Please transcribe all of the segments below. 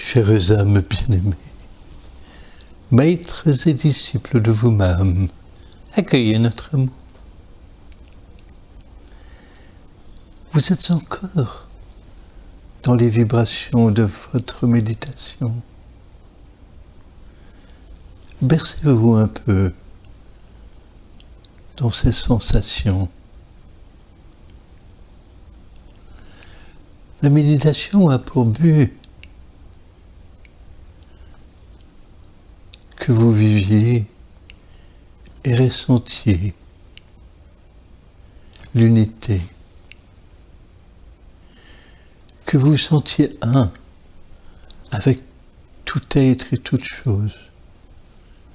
Chères âmes bien-aimées, maîtres et disciples de vous-même, accueillez notre amour. Vous êtes encore dans les vibrations de votre méditation. Bercez-vous un peu dans ces sensations. La méditation a pour but que vous viviez et ressentiez l'unité, que vous sentiez un avec tout être et toute chose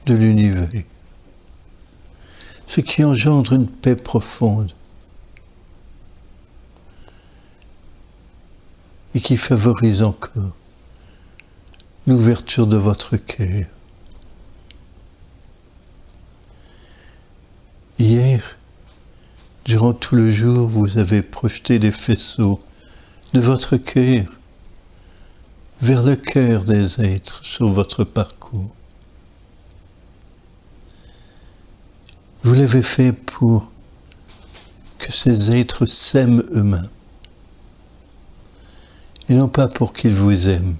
de l'univers, ce qui engendre une paix profonde et qui favorise encore l'ouverture de votre cœur. Hier, durant tout le jour, vous avez projeté des faisceaux de votre cœur vers le cœur des êtres sur votre parcours. Vous l'avez fait pour que ces êtres s'aiment eux-mêmes, et non pas pour qu'ils vous aiment.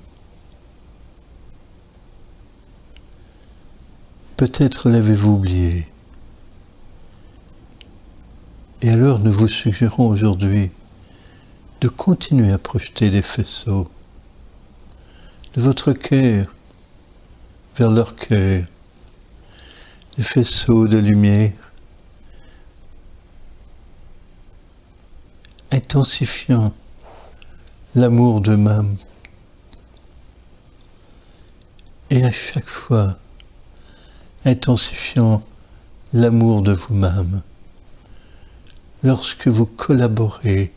Peut-être l'avez-vous oublié. Et alors nous vous suggérons aujourd'hui de continuer à projeter des faisceaux de votre cœur vers leur cœur, des faisceaux de lumière, intensifiant l'amour d'eux-mêmes. Et à chaque fois, intensifiant l'amour de vous-même. Lorsque vous collaborez,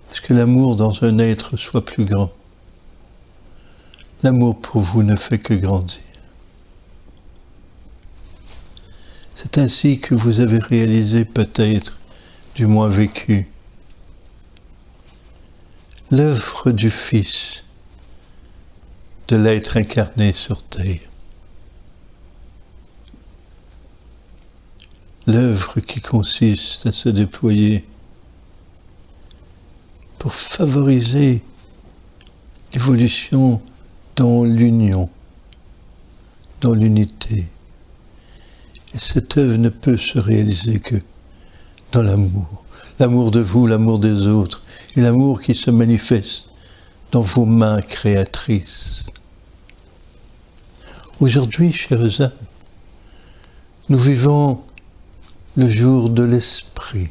parce que l'amour dans un être soit plus grand, l'amour pour vous ne fait que grandir. C'est ainsi que vous avez réalisé peut-être, du moins vécu, l'œuvre du Fils, de l'être incarné sur terre. L'œuvre qui consiste à se déployer pour favoriser l'évolution dans l'union, dans l'unité. Et cette œuvre ne peut se réaliser que dans l'amour. L'amour de vous, l'amour des autres, et l'amour qui se manifeste dans vos mains créatrices. Aujourd'hui, chers âmes, nous vivons le jour de l'Esprit.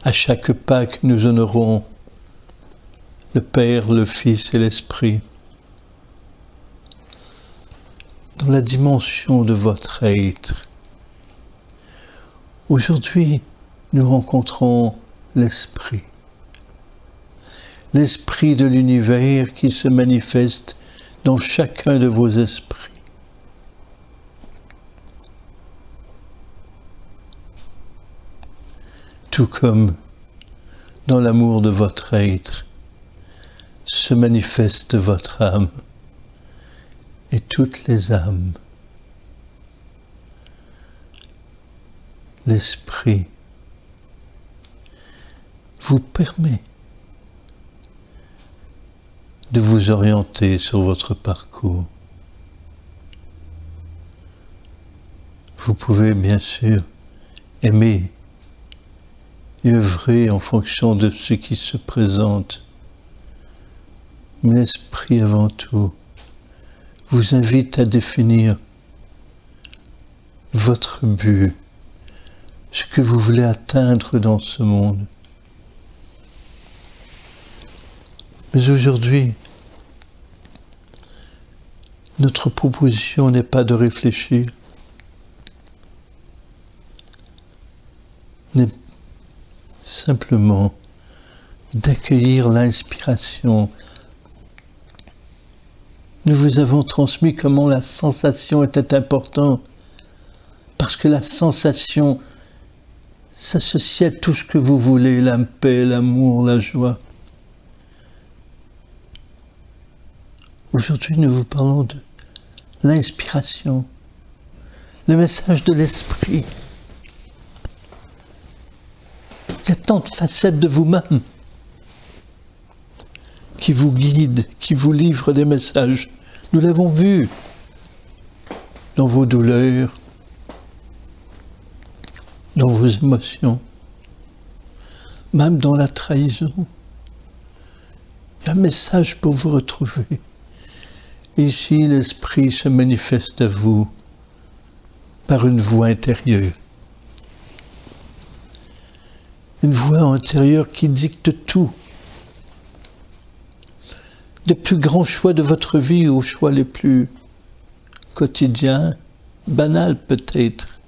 À chaque Pâques, nous honorons le Père, le Fils et l'Esprit. Dans la dimension de votre être. Aujourd'hui, nous rencontrons l'Esprit. L'Esprit de l'univers qui se manifeste dans chacun de vos esprits. Tout comme dans l'amour de votre être se manifeste votre âme et toutes les âmes. L'Esprit vous permet de vous orienter sur votre parcours. Vous pouvez bien sûr aimer et œuvrer en fonction de ce qui se présente. Mais l'Esprit avant tout vous invite à définir votre but, ce que vous voulez atteindre dans ce monde. Mais aujourd'hui, notre proposition n'est pas de réfléchir, n'est simplement d'accueillir l'inspiration. Nous vous avons transmis comment la sensation était importante, parce que la sensation s'associe à tout ce que vous voulez, la paix, l'amour, la joie. Aujourd'hui, nous vous parlons de l'inspiration, le message de l'esprit. Il y a tant de facettes de vous-même qui vous guident, qui vous livrent des messages. Nous l'avons vu dans vos douleurs, dans vos émotions, même dans la trahison. Il y a un message pour vous retrouver. Et ici, l'Esprit se manifeste à vous par une voix intérieure. Une voix intérieure qui dicte tout. Des plus grands choix de votre vie aux choix les plus quotidiens, banals peut-être.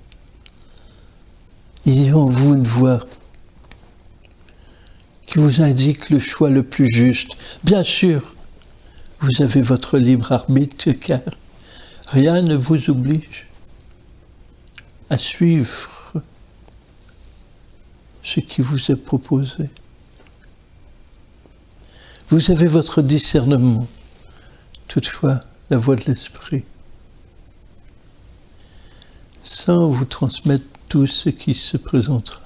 Il y a en vous une voix qui vous indique le choix le plus juste. Bien sûr, vous avez votre libre arbitre car rien ne vous oblige à suivre ce qui vous est proposé. Vous avez votre discernement, toutefois la voix de l'Esprit, sans vous transmettre tout ce qui se présentera,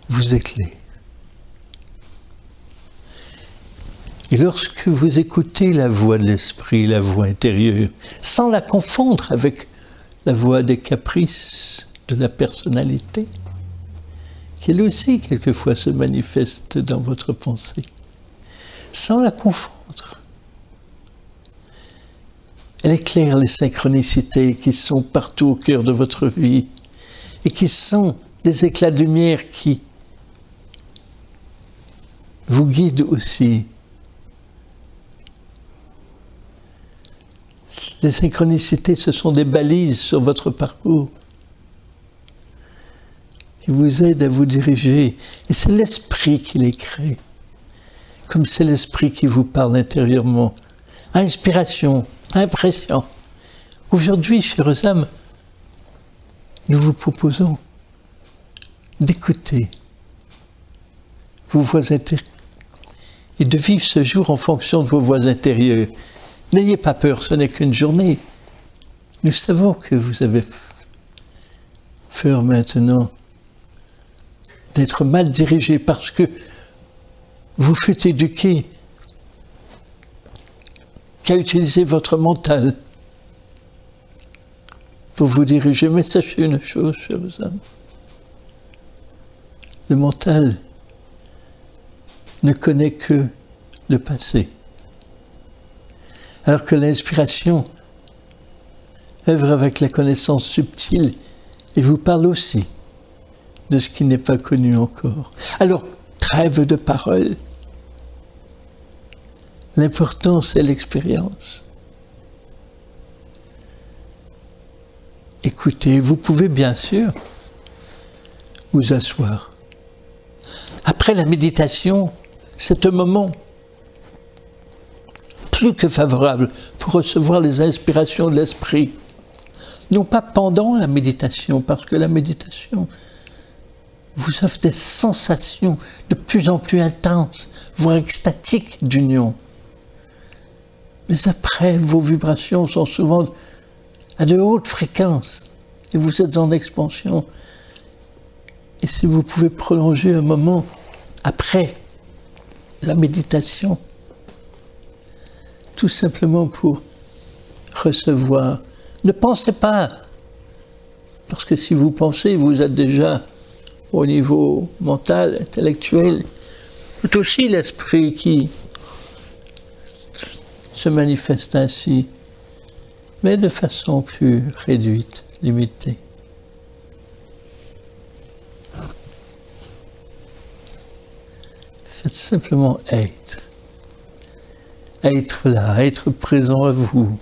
vous éclaire. Et lorsque vous écoutez la voix de l'Esprit, la voix intérieure, sans la confondre avec la voix des caprices de la personnalité, qui elle aussi quelquefois se manifeste dans votre pensée, sans la confondre, elle éclaire les synchronicités qui sont partout au cœur de votre vie et qui sont des éclats de lumière qui vous guident aussi. Les synchronicités, ce sont des balises sur votre parcours qui vous aident à vous diriger. Et c'est l'Esprit qui les crée, comme c'est l'Esprit qui vous parle intérieurement. Inspiration, impression. Aujourd'hui, chers âmes, nous vous proposons d'écouter vos voix intérieures et de vivre ce jour en fonction de vos voix intérieures. N'ayez pas peur, ce n'est qu'une journée. Nous savons que vous avez peur maintenant d'être mal dirigé parce que vous fûtes éduqué qu'à utiliser votre mental pour vous diriger. Mais sachez une chose, chers âmes, le mental ne connaît que le passé, alors que l'inspiration œuvre avec la connaissance subtile et vous parle aussi de ce qui n'est pas connu encore. Alors, trêve de paroles. L'important, c'est l'expérience. Écoutez, vous pouvez bien sûr vous asseoir. Après la méditation, c'est un moment plus que favorable pour recevoir les inspirations de l'esprit. Non pas pendant la méditation, parce que la méditation vous offre des sensations de plus en plus intenses, voire extatiques d'union. Mais après, vos vibrations sont souvent à de hautes fréquences et vous êtes en expansion. Et si vous pouvez prolonger un moment après la méditation, tout simplement pour recevoir. Ne pensez pas, parce que si vous pensez, vous êtes déjà au niveau mental, intellectuel. C'est aussi l'esprit qui se manifeste ainsi, mais de façon plus réduite, limitée. C'est simplement être. Être là, être présent à vous.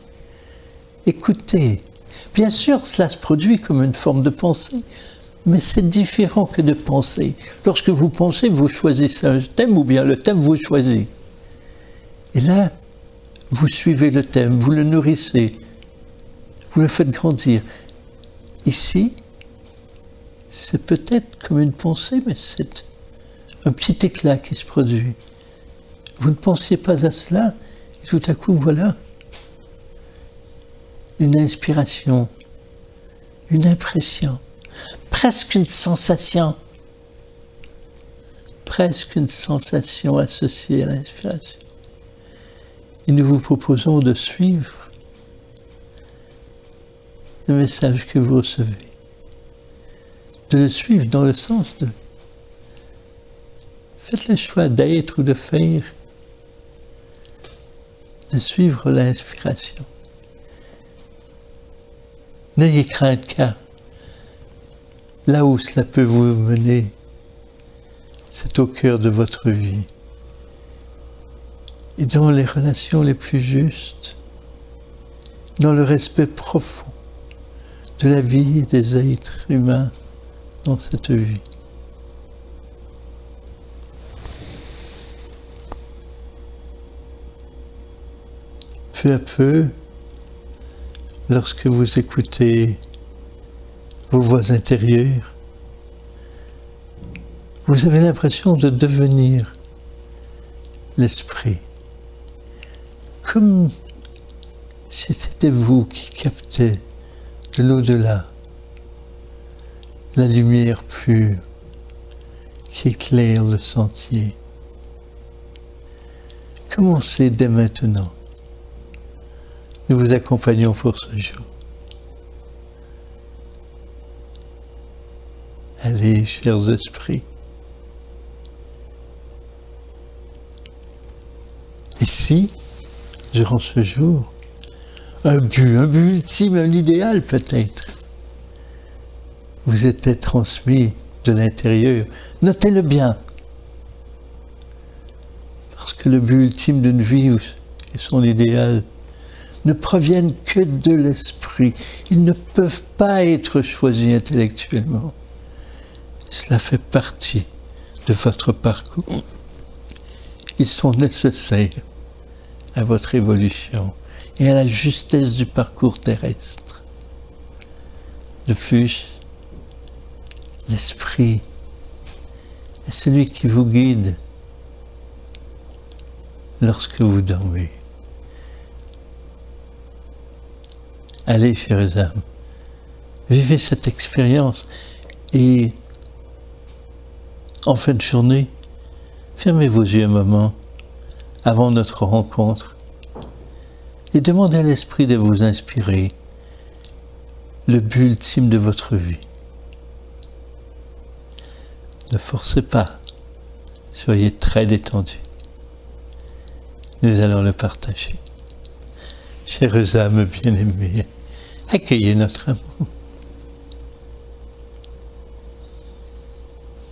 Écoutez. Bien sûr, cela se produit comme une forme de pensée, mais c'est différent que de penser. Lorsque vous pensez, vous choisissez un thème, ou bien le thème vous choisit. Et là, vous suivez le thème, vous le nourrissez, vous le faites grandir. Ici, c'est peut-être comme une pensée, mais c'est un petit éclat qui se produit. Vous ne pensiez pas à cela, Et tout à coup, voilà, une inspiration, une impression, presque une sensation associée à l'inspiration. Et nous vous proposons de suivre le message que vous recevez, de le suivre dans le sens de faites le choix d'être ou de faire, de suivre l'inspiration. N'ayez crainte, car là où cela peut vous mener, c'est au cœur de votre vie. Et dans les relations les plus justes, dans le respect profond de la vie et des êtres humains dans cette vie. Peu à peu, lorsque vous écoutez vos voix intérieures, vous avez l'impression de devenir l'esprit, comme si c'était vous qui captez de l'au-delà la lumière pure qui éclaire le sentier. Commencez dès maintenant. Nous vous accompagnons pour ce jour. Allez, chers esprits. Et si, durant ce jour, un but ultime, un idéal peut-être, vous était transmis de l'intérieur, notez-le bien. Parce que le but ultime d'une vie et son idéal ne proviennent que de l'esprit. Ils ne peuvent pas être choisis intellectuellement. Cela fait partie de votre parcours. Ils sont nécessaires à votre évolution et à la justesse du parcours terrestre. De plus, l'esprit est celui qui vous guide lorsque vous dormez. Allez, chères âmes, vivez cette expérience et, en fin de journée, fermez vos yeux un moment avant notre rencontre et demandez à l'esprit de vous inspirer le but ultime de votre vie. Ne forcez pas, soyez très détendus. Nous allons le partager. Chères âmes bien-aimées, accueillez notre amour.